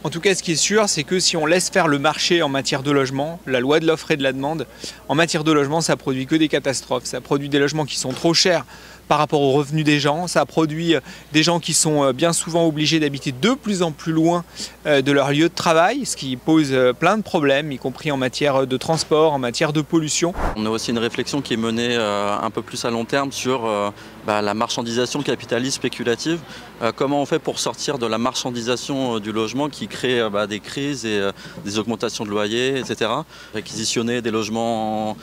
En tout cas, ce qui est sûr, c'est que si on laisse faire le marché en matière de logement, la loi de l'offre et de la demande, en matière de logement, ça produit que des catastrophes. Ça produit des logements qui sont trop chers par rapport aux revenus des gens. Ça produit des gens qui sont bien souvent obligés d'habiter de plus en plus loin de leur lieu de travail, ce qui pose plein de problèmes, y compris en matière de transport, en matière de pollution. On a aussi une réflexion qui est menée un peu plus à long terme sur la marchandisation capitaliste spéculative. Comment on fait pour sortir de la marchandisation du logement qui crée des crises et des augmentations de loyers, etc. Réquisitionner des logements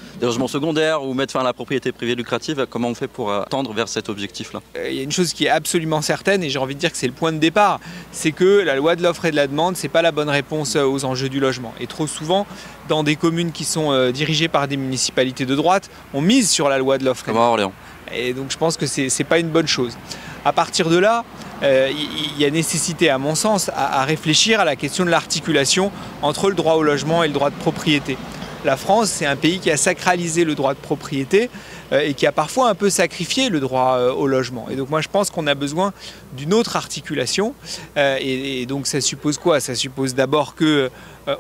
secondaires ou mettre fin à la propriété privée lucrative, comment on fait pour tendre vers cet objectif-là? Il y a une chose qui est absolument certaine, et j'ai envie de dire que c'est le point de départ, c'est que la loi de l'offre et de la demande, c'est pas la bonne réponse aux enjeux du logement. Et trop souvent, dans des communes qui sont dirigées par des municipalités de droite, on mise sur la loi de l'offre et de la demande. Orléans. Et donc je pense que c'est pas une bonne chose. À partir de là, il y a nécessité, à mon sens, à réfléchir à la question de l'articulation entre le droit au logement et le droit de propriété. La France, c'est un pays qui a sacralisé le droit de propriété et qui a parfois un peu sacrifié le droit au logement. Et donc moi je pense qu'on a besoin d'une autre articulation. Et donc ça suppose quoi? Ça suppose d'abord que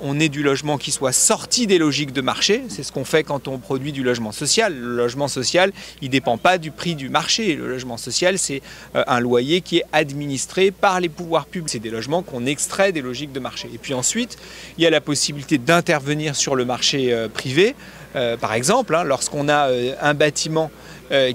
on ait du logement qui soit sorti des logiques de marché. C'est ce qu'on fait quand on produit du logement social. Le logement social, il ne dépend pas du prix du marché. Le logement social, c'est un loyer qui est administré par les pouvoirs publics. C'est des logements qu'on extrait des logiques de marché. Et puis ensuite, il y a la possibilité d'intervenir sur le marché privé. Par exemple, lorsqu'on a un bâtiment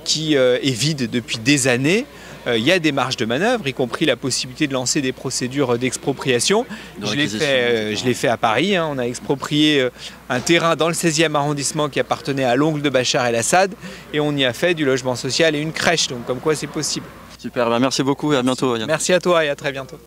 qui est vide depuis des années, il y a des marges de manœuvre, y compris la possibilité de lancer des procédures d'expropriation. Je l'ai fait à Paris. On a exproprié un terrain dans le 16e arrondissement qui appartenait à l'oncle de Bachar el-Assad et on y a fait du logement social et une crèche. Donc comme quoi c'est possible. Super, merci beaucoup et à bientôt. Merci à toi et à très bientôt.